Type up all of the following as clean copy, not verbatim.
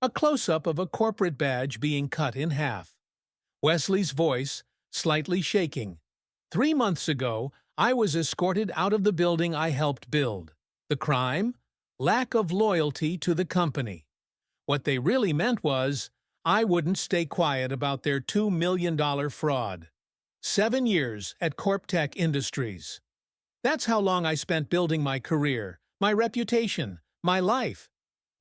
A close-up of a corporate badge being cut in half. Wesley's voice, slightly shaking. 3 months ago, I was escorted out of the building I helped build. The crime? Lack of loyalty to the company. What they really meant was, I wouldn't stay quiet about their $2 million fraud. 7 years at CorpTech Industries. That's how long I spent building my career, my reputation, my life.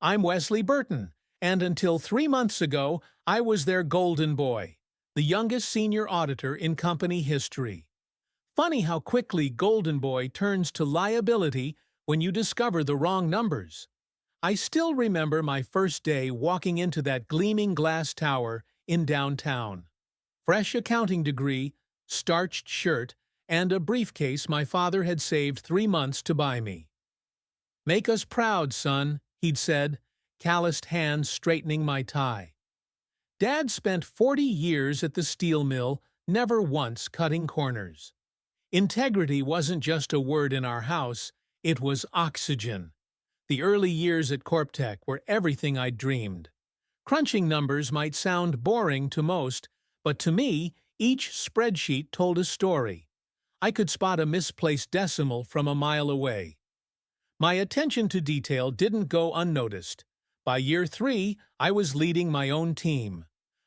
I'm Wesley Burton, and until 3 months ago, I was their golden boy, the youngest senior auditor in company history. Funny how quickly golden boy turns to liability when you discover the wrong numbers. I still remember my first day walking into that gleaming glass tower in downtown. Fresh accounting degree, starched shirt, and a briefcase my father had saved 3 months to buy me. "Make us proud, son," he'd said, calloused hands straightening my tie. Dad spent 40 years at the steel mill, never once cutting corners. Integrity wasn't just a word in our house, it was oxygen. The early years at CorpTech were everything I'd dreamed. Crunching numbers might sound boring to most, but to me, each spreadsheet told a story. I could spot a misplaced decimal from a mile away. My attention to detail didn't go unnoticed. By year 3, I was leading my own team.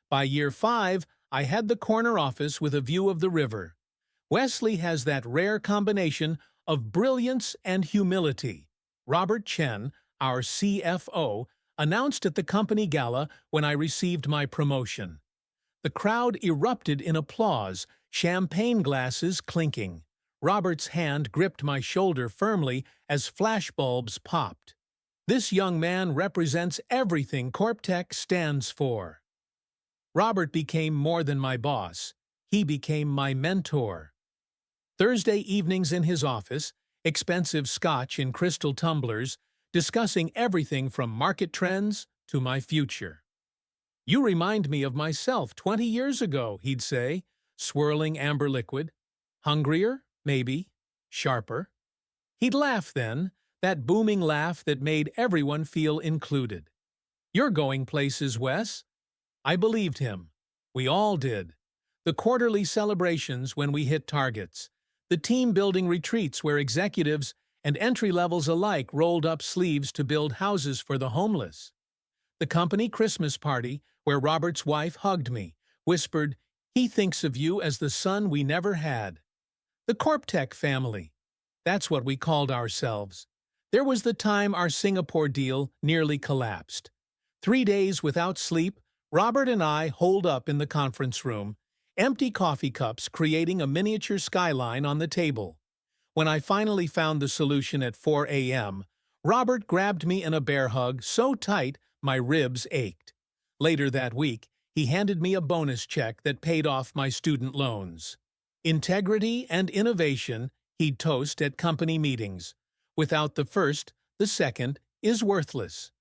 By year 5, I had the corner office with a view of the river. Wesley has that rare combination of brilliance and humility. Robert Chen, our CFO, announced at the company gala when I received my promotion. The crowd erupted in applause, champagne glasses clinking. Robert's hand gripped my shoulder firmly as flashbulbs popped. This young man represents everything CorpTech stands for. Robert became more than my boss. He became my mentor. Thursday evenings in his office, expensive scotch in crystal tumblers, discussing everything from market trends to my future. "You remind me of myself 20 years ago," he'd say, swirling amber liquid. "Hungrier, maybe. Sharper." He'd laugh then, that booming laugh that made everyone feel included. "You're going places, Wes." I believed him. We all did. The quarterly celebrations when we hit targets. The team-building retreats where executives and entry-levels alike rolled up sleeves to build houses for the homeless. The company Christmas party where Robert's wife hugged me, whispered, "He thinks of you as the son we never had." The CorpTech family. That's what we called ourselves. There was the time our Singapore deal nearly collapsed. 3 days without sleep, Robert and I holed up in the conference room, empty coffee cups creating a miniature skyline on the table. When I finally found the solution at 4 a.m., Robert grabbed me in a bear hug so tight my ribs ached. Later that week, he handed me a bonus check that paid off my student loans. Integrity and innovation, he'd toast at company meetings. Without the first, the second is worthless.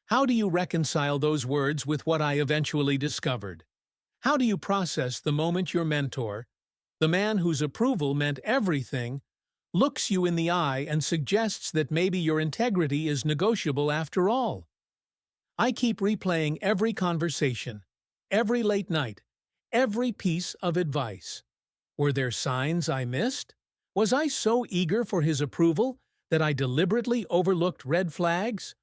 How do you reconcile those words with what I eventually discovered? How do you process the moment your mentor, the man whose approval meant everything, looks you in the eye and suggests that maybe your integrity is negotiable after all? I keep replaying every conversation, every late night, every piece of advice. Were there signs I missed? Was I so eager for his approval that I deliberately overlooked red flags?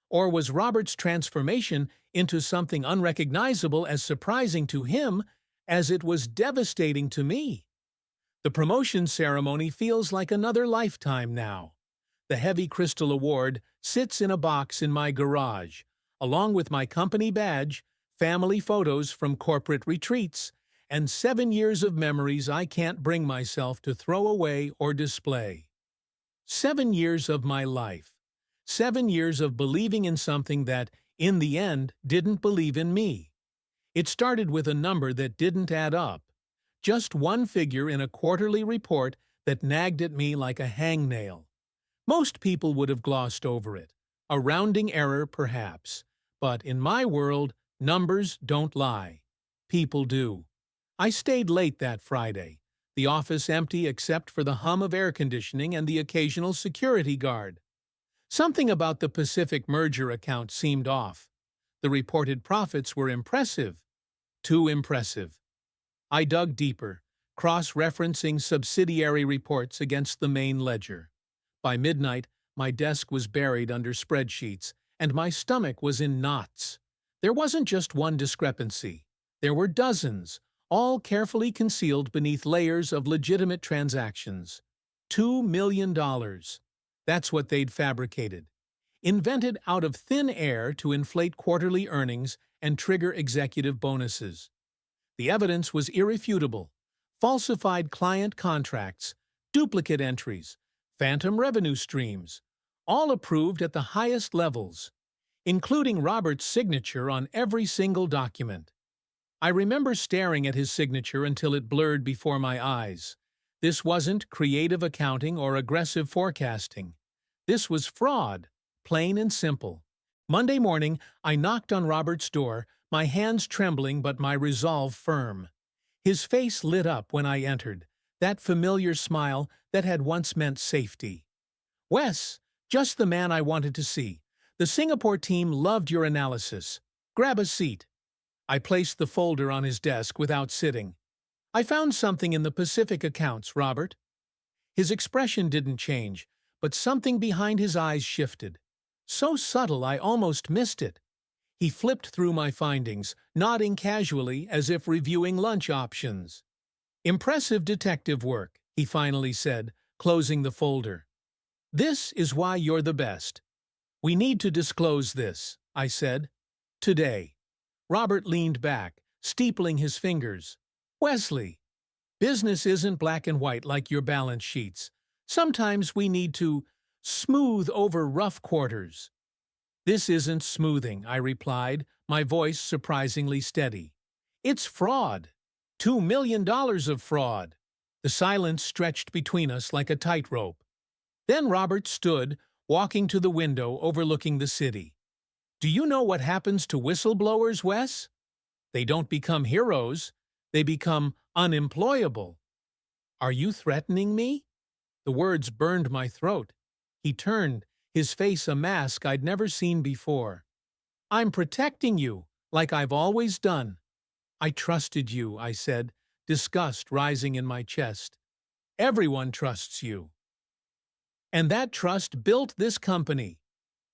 Or was Robert's transformation into something unrecognizable as surprising to him as it was devastating to me? The promotion ceremony feels like another lifetime now. The heavy crystal award sits in a box in my garage, along with my company badge, family photos from corporate retreats, and 7 years of memories I can't bring myself to throw away or display. 7 years of my life. 7 years of believing in something that, in the end, didn't believe in me. It started with a number that didn't add up. Just one figure in a quarterly report that nagged at me like a hangnail. Most people would have glossed over it. A rounding error, perhaps. But in my world, numbers don't lie. People do. I stayed late that Friday, the office empty except for the hum of air conditioning and the occasional security guard. Something about the Pacific merger account seemed off. The reported profits were impressive. Too impressive. I dug deeper, cross-referencing subsidiary reports against the main ledger. By midnight, my desk was buried under spreadsheets, and my stomach was in knots. There wasn't just one discrepancy. There were dozens, all carefully concealed beneath layers of legitimate transactions. $2 million. That's what they'd fabricated. Invented out of thin air to inflate quarterly earnings and trigger executive bonuses. The evidence was irrefutable. Falsified client contracts, duplicate entries, phantom revenue streams, all approved at the highest levels, including Robert's signature on every single document. I remember staring at his signature until it blurred before my eyes. This wasn't creative accounting or aggressive forecasting. This was fraud, plain and simple. Monday morning, I knocked on Robert's door, my hands trembling but my resolve firm. His face lit up when I entered, that familiar smile that had once meant safety. "Wes, just the man I wanted to see. The Singapore team loved your analysis. Grab a seat." I placed the folder on his desk without sitting. "I found something in the Pacific accounts, Robert." His expression didn't change, but something behind his eyes shifted. So subtle I almost missed it. He flipped through my findings, nodding casually as if reviewing lunch options. "Impressive detective work," he finally said, closing the folder. "This is why you're the best." "We need to disclose this," I said. "Today." Robert leaned back, steepling his fingers. "Wesley, business isn't black and white like your balance sheets. Sometimes we need to smooth over rough quarters." "This isn't smoothing," I replied, my voice surprisingly steady. "It's fraud. $2 million of fraud." The silence stretched between us like a tightrope. Then Robert stood, walking to the window overlooking the city. "Do you know what happens to whistleblowers, Wes? They don't become heroes. They become unemployable." "Are you threatening me?" The words burned my throat. He turned, his face a mask I'd never seen before. "I'm protecting you, like I've always done." "I trusted you," I said, disgust rising in my chest. "Everyone trusts you. And that trust built this company."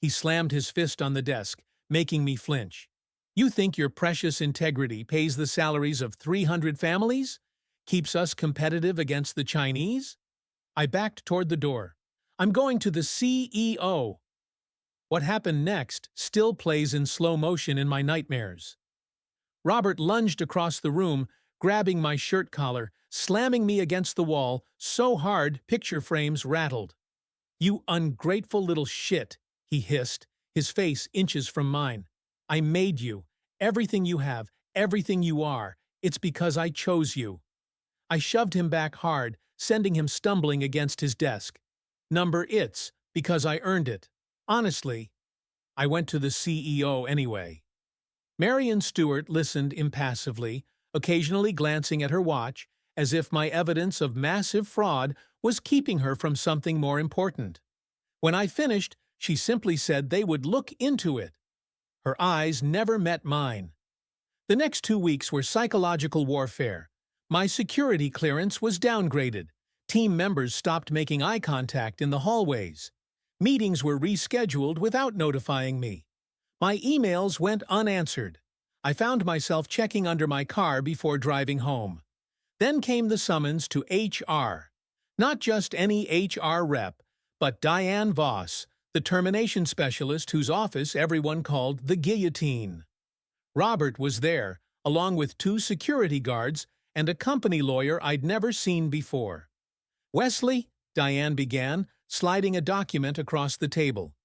He slammed his fist on the desk, making me flinch. "You think your precious integrity pays the salaries of 300 families? Keeps us competitive against the Chinese?" I backed toward the door. "I'm going to the CEO." What happened next still plays in slow motion in my nightmares. Robert lunged across the room, grabbing my shirt collar, slamming me against the wall so hard picture frames rattled. "You ungrateful little shit," he hissed, his face inches from mine. "I made you. Everything you have, everything you are. It's because I chose you." I shoved him back hard, sending him stumbling against his desk. It's because I earned it. Honestly, I went to the CEO anyway. Marion Stewart listened impassively, occasionally glancing at her watch, as if my evidence of massive fraud was keeping her from something more important. When I finished, she simply said they would look into it. Her eyes never met mine. The next 2 weeks were psychological warfare. My security clearance was downgraded. Team members stopped making eye contact in the hallways. Meetings were rescheduled without notifying me. My emails went unanswered. I found myself checking under my car before driving home. Then came the summons to HR. Not just any HR rep, but Diane Voss, the termination specialist whose office everyone called the guillotine. Robert was there, along with 2 security guards and a company lawyer I'd never seen before. "Wesley," Diane began, sliding a document across the table.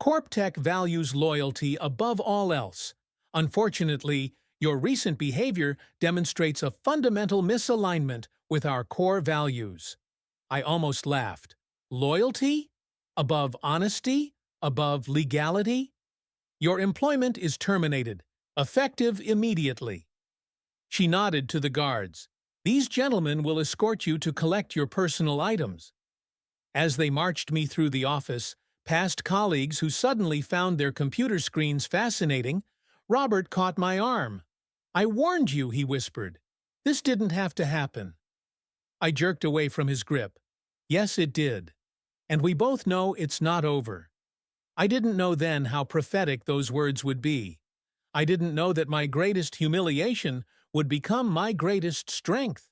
"CorpTech values loyalty above all else. Unfortunately, your recent behavior demonstrates a fundamental misalignment with our core values." I almost laughed. Loyalty? Above honesty? Above legality? "Your employment is terminated, effective immediately." She nodded to the guards. "These gentlemen will escort you to collect your personal items." As they marched me through the office, past colleagues who suddenly found their computer screens fascinating, Robert caught my arm. "I warned you," he whispered. "This didn't have to happen." I jerked away from his grip. Yes, it did. And we both know it's not over. I didn't know then how prophetic those words would be. I didn't know that my greatest humiliation would become my greatest strength.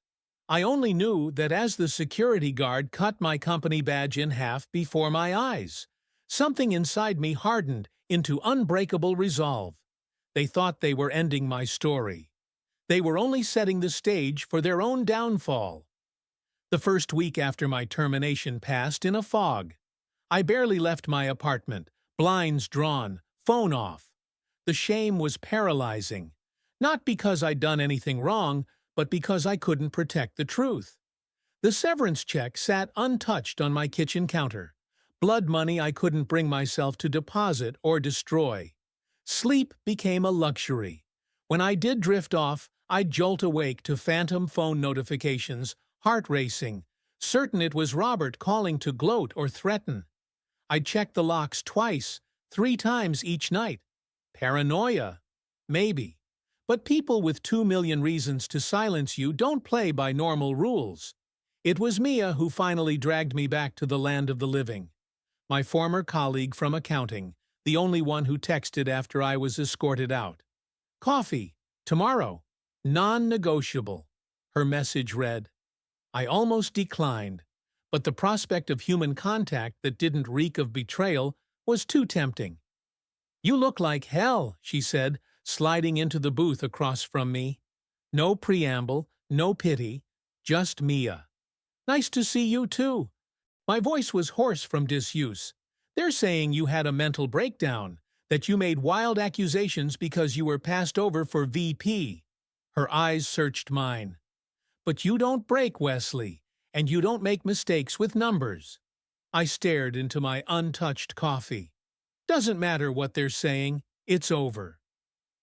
I only knew that as the security guard cut my company badge in half before my eyes, something inside me hardened into unbreakable resolve. They thought they were ending my story. They were only setting the stage for their own downfall. The first week after my termination passed in a fog. I barely left my apartment, blinds drawn, phone off. The shame was paralyzing, not because I'd done anything wrong, but because I couldn't protect the truth. The severance check sat untouched on my kitchen counter, blood money I couldn't bring myself to deposit or destroy. Sleep became a luxury. When I did drift off, I'd jolt awake to phantom phone notifications, heart racing, certain it was Robert calling to gloat or threaten. I'd check the locks twice, 3 times each night. Paranoia? Maybe. But people with 2 million reasons to silence you don't play by normal rules. It was Mia who finally dragged me back to the land of the living. My former colleague from accounting, the only one who texted after I was escorted out. "Coffee, tomorrow, non-negotiable," her message read. I almost declined, but the prospect of human contact that didn't reek of betrayal was too tempting. "You look like hell," she said, sliding into the booth across from me. No preamble, no pity, just Mia. "Nice to see you too." My voice was hoarse from disuse. "They're saying you had a mental breakdown, that you made wild accusations because you were passed over for VP. Her eyes searched mine. "But you don't break, Wesley, and you don't make mistakes with numbers." I stared into my untouched coffee. "Doesn't matter what they're saying, it's over."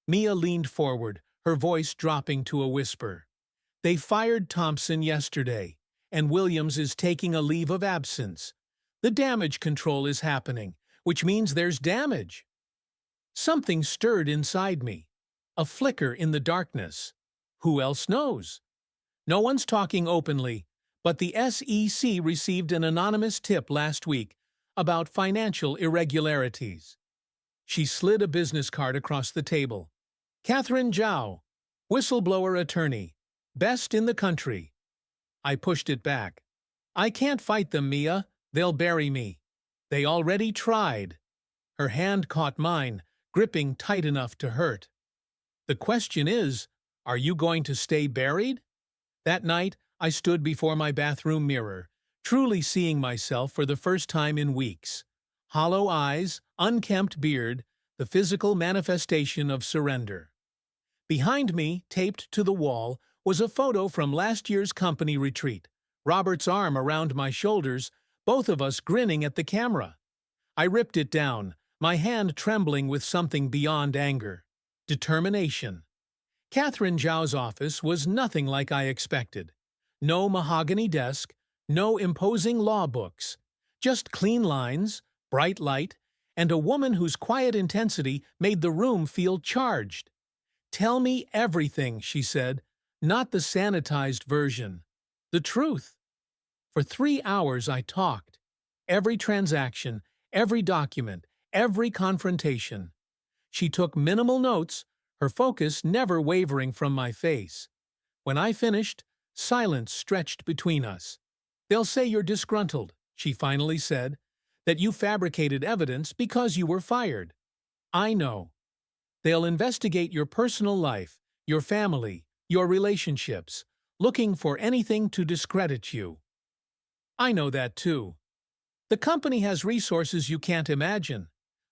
Mia leaned forward, her voice dropping to a whisper. "They fired Thompson yesterday, and Williams is taking a leave of absence. The damage control is happening, which means there's damage." Something stirred inside me. A flicker in the darkness. Who else knows? No one's talking openly, but the SEC received an anonymous tip last week about financial irregularities. She slid a business card across the table. "Catherine Zhao, whistleblower attorney, best in the country." I pushed it back. "I can't fight them, Mia. They'll bury me." "They already tried." Her hand caught mine, gripping tight enough to hurt. "The question is, are you going to stay buried?" That night, I stood before my bathroom mirror, truly seeing myself for the first time in weeks. Hollow eyes, unkempt beard, the physical manifestation of surrender. Behind me, taped to the wall, was a photo from last year's company retreat. Robert's arm around my shoulders, both of us grinning at the camera. I ripped it down, my hand trembling with something beyond anger. Determination. Catherine Zhao's office was nothing like I expected. No mahogany desk, no imposing law books. Just clean lines, bright light, and a woman whose quiet intensity made the room feel charged. "Tell me everything," she said, "not the sanitized version. The truth." For 3 hours I talked. Every transaction, every document, every confrontation. She took minimal notes, her focus never wavering from my face. When I finished, silence stretched between us. "They'll say you're disgruntled," she finally said, "that you fabricated evidence because you were fired. I know. They'll investigate your personal life, your family, your relationships, looking for anything to discredit you." I know that too. The company has resources you can't imagine.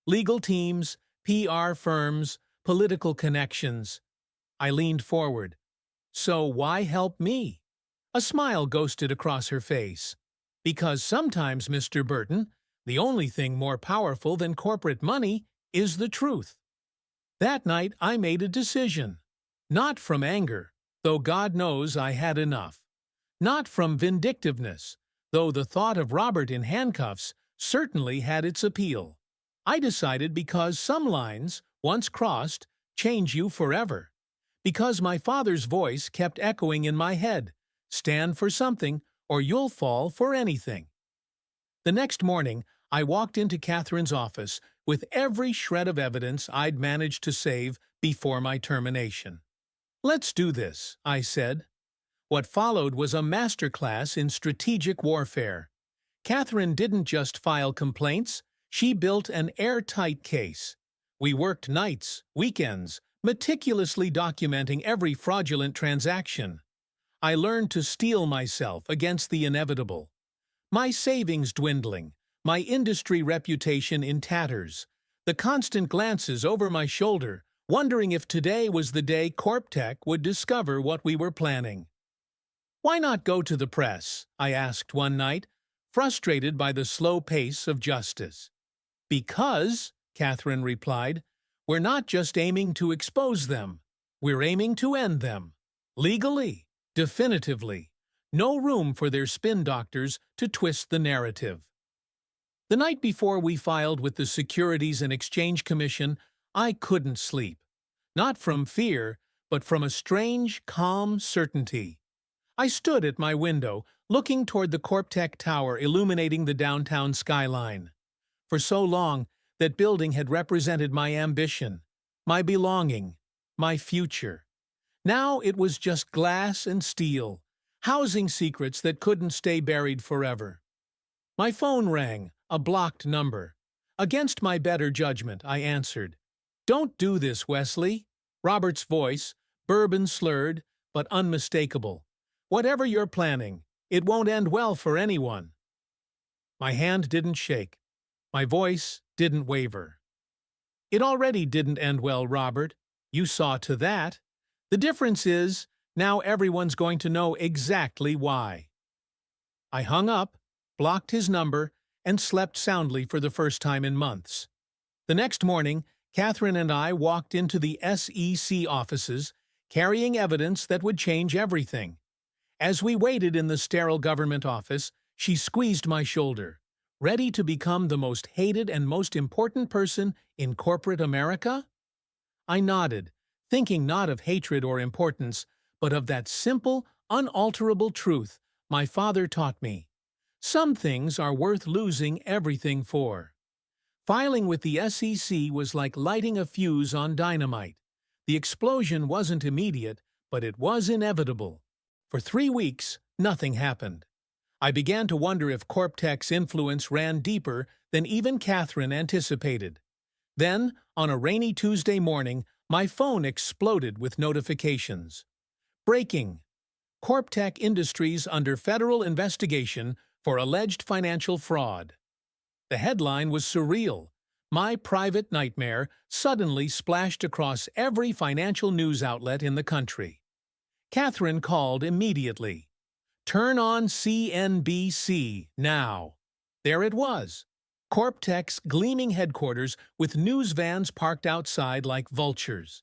Legal teams, PR firms, political connections. I leaned forward. "So why help me?" A smile ghosted across her face. "Because sometimes, Mr. Burton, the only thing more powerful than corporate money is the truth." That night I made a decision. Not from anger, though God knows I had enough. Not from vindictiveness, though the thought of Robert in handcuffs certainly had its appeal. I decided because some lines, once crossed, change you forever. Because my father's voice kept echoing in my head, stand for something or you'll fall for anything. The next morning, I walked into Catherine's office with every shred of evidence I'd managed to save before my termination. "Let's do this," I said. What followed was a masterclass in strategic warfare. Catherine didn't just file complaints, she built an airtight case. We worked nights, weekends, meticulously documenting every fraudulent transaction. I learned to steel myself against the inevitable. My savings dwindling, my industry reputation in tatters, the constant glances over my shoulder, wondering if today was the day CorpTech would discover what we were planning. "Why not go to the press?" I asked one night, frustrated by the slow pace of justice. "Because," Catherine replied, "we're not just aiming to expose them. We're aiming to end them. Legally, definitively. No room for their spin doctors to twist the narrative." The night before we filed with the Securities and Exchange Commission, I couldn't sleep. Not from fear, but from a strange, calm certainty. I stood at my window, looking toward the CorpTech Tower illuminating the downtown skyline. For so long, that building had represented my ambition, my belonging, my future. Now it was just glass and steel, housing secrets that couldn't stay buried forever. My phone rang, a blocked number. Against my better judgment, I answered. "Don't do this, Wesley." Robert's voice, bourbon-slurred, but unmistakable. "Whatever you're planning, it won't end well for anyone." My hand didn't shake. My voice didn't waver. "It already didn't end well, Robert. You saw to that. The difference is, now everyone's going to know exactly why." I hung up, blocked his number, and slept soundly for the first time in months. The next morning, Catherine and I walked into the SEC offices, carrying evidence that would change everything. As we waited in the sterile government office, she squeezed my shoulder. "Ready to become the most hated and most important person in corporate America?" I nodded, thinking not of hatred or importance, but of that simple, unalterable truth my father taught me. Some things are worth losing everything for. Filing with the SEC was like lighting a fuse on dynamite. The explosion wasn't immediate, but it was inevitable. For 3 weeks, nothing happened. I began to wonder if CorpTech's influence ran deeper than even Catherine anticipated. Then, on a rainy Tuesday morning, my phone exploded with notifications. Breaking! CorpTech Industries under federal investigation for alleged financial fraud. The headline was surreal. My private nightmare suddenly splashed across every financial news outlet in the country. Catherine called immediately. "Turn on CNBC now." There it was. CorpTech's gleaming headquarters with news vans parked outside like vultures.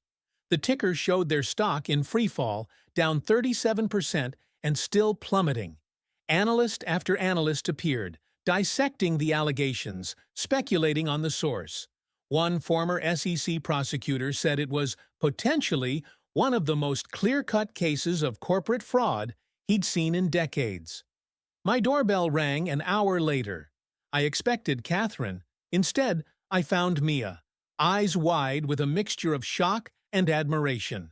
The ticker showed their stock in freefall, down 37% and still plummeting. Analyst after analyst appeared, dissecting the allegations, speculating on the source. One former SEC prosecutor said it was potentially one of the most clear-cut cases of corporate fraud he'd seen in decades. My doorbell rang an hour later. I expected Catherine. Instead, I found Mia, eyes wide with a mixture of shock and admiration.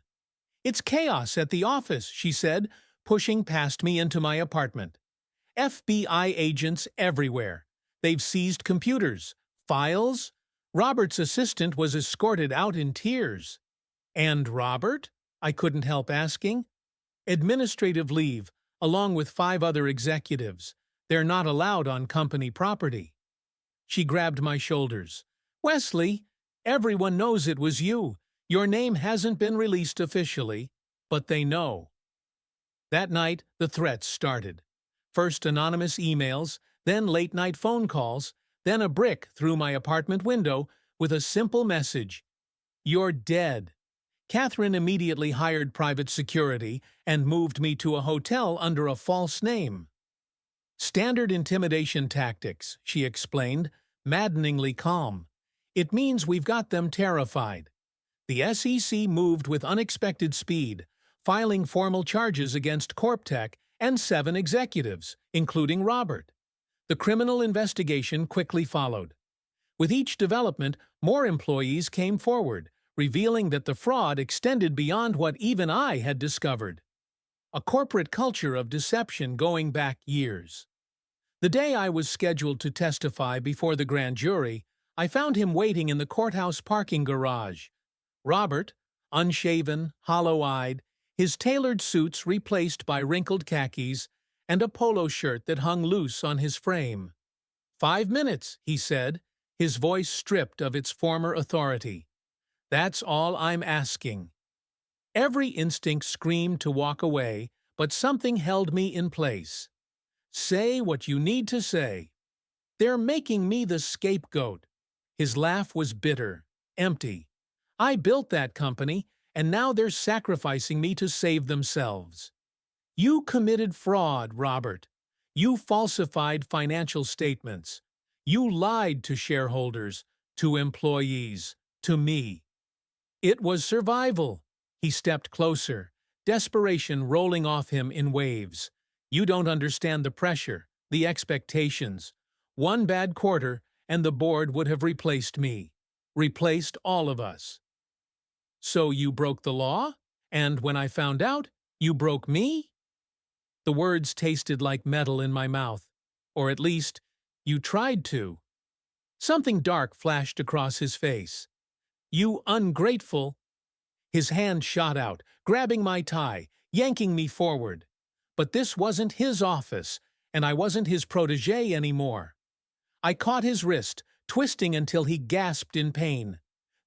"It's chaos at the office," she said, pushing past me into my apartment. "FBI agents everywhere. They've seized computers, files." Robert's assistant was escorted out in tears. "And Robert?" I couldn't help asking. "Administrative leave, along with 5 other executives. They're not allowed on company property." She grabbed my shoulders. "Wesley, everyone knows it was you. Your name hasn't been released officially, but they know." That night, the threats started. First anonymous emails, then late-night phone calls, then a brick through my apartment window with a simple message: "You're dead." Catherine immediately hired private security and moved me to a hotel under a false name. "Standard intimidation tactics," she explained, maddeningly calm. "It means we've got them terrified. The SEC moved with unexpected speed, filing formal charges against CorpTech and 7 executives, including Robert. The criminal investigation quickly followed. With each development, more employees came forward, revealing that the fraud extended beyond what even I had discovered. A corporate culture of deception going back years. The day I was scheduled to testify before the grand jury, I found him waiting in the courthouse parking garage. Robert, unshaven, hollow-eyed, his tailored suits replaced by wrinkled khakis, and a polo shirt that hung loose on his frame. "5 minutes," he said, his voice stripped of its former authority. "That's all I'm asking." Every instinct screamed to walk away, but something held me in place. "Say what you need to say. They're making me the scapegoat." His laugh was bitter, empty. "I built that company, and now they're sacrificing me to save themselves." "You committed fraud, Robert. You falsified financial statements. You lied to shareholders, to employees, to me." It was survival. He stepped closer, desperation rolling off him in waves. "You don't understand the pressure, the expectations. One bad quarter, and the board would have replaced me. Replaced all of us." "So you broke the law? And when I found out, you broke me?" The words tasted like metal in my mouth. Or at least, you tried to. Something dark flashed across his face. "You ungrateful—" His hand shot out, grabbing my tie, yanking me forward. But this wasn't his office, and I wasn't his protégé anymore. I caught his wrist, twisting until he gasped in pain.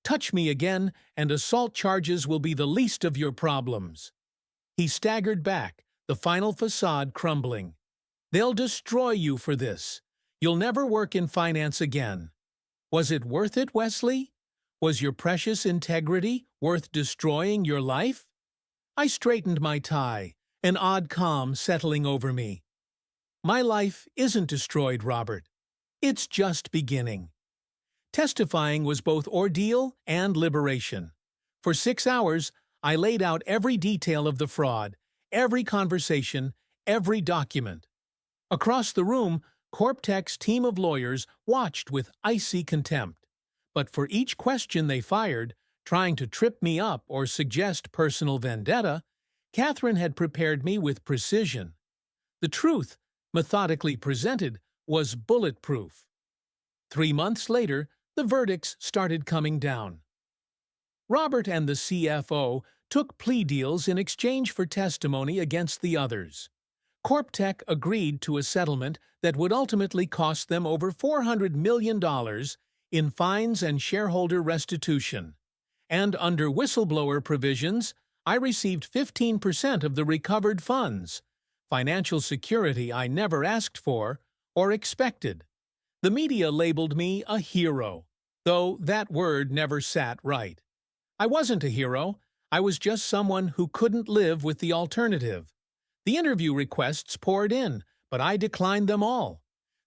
"Touch me again, and assault charges will be the least of your problems." He staggered back, the final facade crumbling. "They'll destroy you for this. You'll never work in finance again." Was it worth it, Wesley? Was your precious integrity worth destroying your life? I straightened my tie, an odd calm settling over me. "My life isn't destroyed, Robert. It's just beginning." Testifying was both ordeal and liberation. For 6 hours, I laid out every detail of the fraud, every conversation, every document. Across the room, CorpTech's team of lawyers watched with icy contempt. But for each question they fired, trying to trip me up or suggest personal vendetta, Catherine had prepared me with precision. The truth, methodically presented, was bulletproof. 3 months later, the verdicts started coming down. Robert and the CFO took plea deals in exchange for testimony against the others. CorpTech agreed to a settlement that would ultimately cost them over $400 million in fines and shareholder restitution. And under whistleblower provisions, I received 15% of the recovered funds, financial security I never asked for or expected. The media labeled me a hero, though that word never sat right. I wasn't a hero. I was just someone who couldn't live with the alternative. The interview requests poured in, but I declined them all.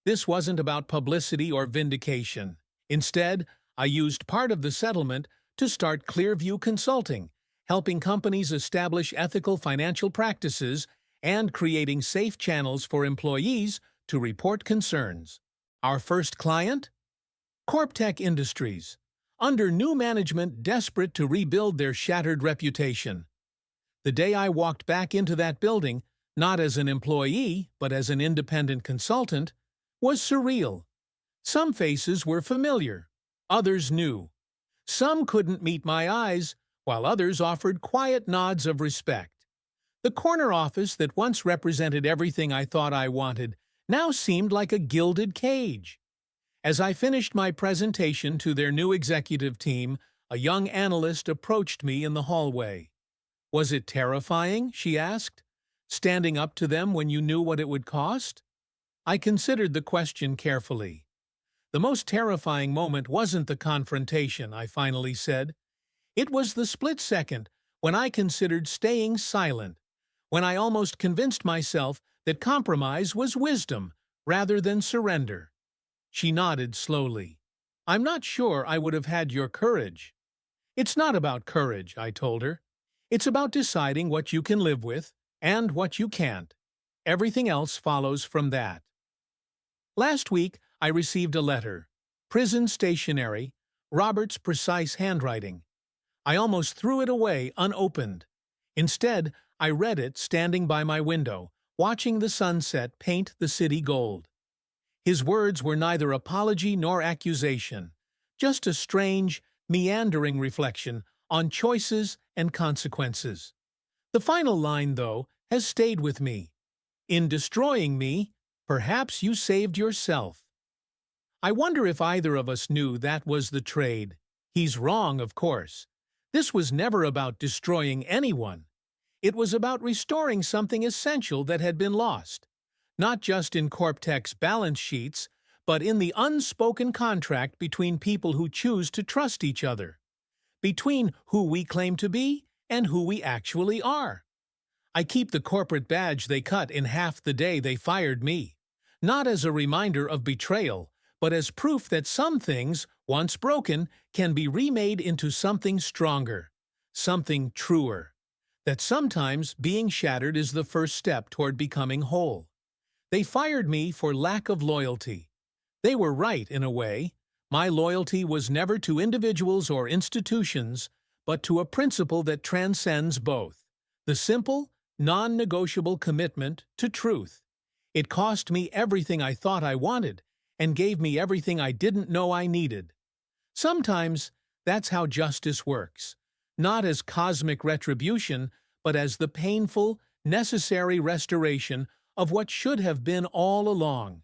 This wasn't about publicity or vindication. Instead, I used part of the settlement to start Clearview Consulting, helping companies establish ethical financial practices and creating safe channels for employees to report concerns. Our first client? CorpTech Industries, under new management desperate to rebuild their shattered reputation. The day I walked back into that building, not as an employee, but as an independent consultant, was surreal. Some faces were familiar, others new. Some couldn't meet my eyes, while others offered quiet nods of respect. The corner office that once represented everything I thought I wanted now seemed like a gilded cage. As I finished my presentation to their new executive team, a young analyst approached me in the hallway. "Was it terrifying?" she asked. "Standing up to them when you knew what it would cost?" I considered the question carefully. "The most terrifying moment wasn't the confrontation," I finally said. "It was the split second when I considered staying silent, when I almost convinced myself that compromise was wisdom rather than surrender." She nodded slowly. "I'm not sure I would have had your courage." It's not about courage, I told her. It's about deciding what you can live with and what you can't. Everything else follows from that. Last week, I received a letter. Prison stationery, Robert's precise handwriting. I almost threw it away unopened. Instead, I read it standing by my window, watching the sunset paint the city gold. His words were neither apology nor accusation, just a strange, meandering reflection on choices and consequences. The final line, though, has stayed with me. In destroying me, perhaps you saved yourself. I wonder if either of us knew that was the trade. He's wrong, of course. This was never about destroying anyone. It was about restoring something essential that had been lost, not just in CorpTech's balance sheets, but in the unspoken contract between people who choose to trust each other, between who we claim to be and who we actually are. I keep the corporate badge they cut in half the day they fired me, not as a reminder of betrayal, but as proof that some things, once broken, can be remade into something stronger, something truer, that sometimes being shattered is the first step toward becoming whole. They fired me for lack of loyalty. They were right in a way. My loyalty was never to individuals or institutions, but to a principle that transcends both: the simple, non-negotiable commitment to truth. It cost me everything I thought I wanted, and gave me everything I didn't know I needed. Sometimes that's how justice works, not as cosmic retribution, but as the painful, necessary restoration of what should have been all along.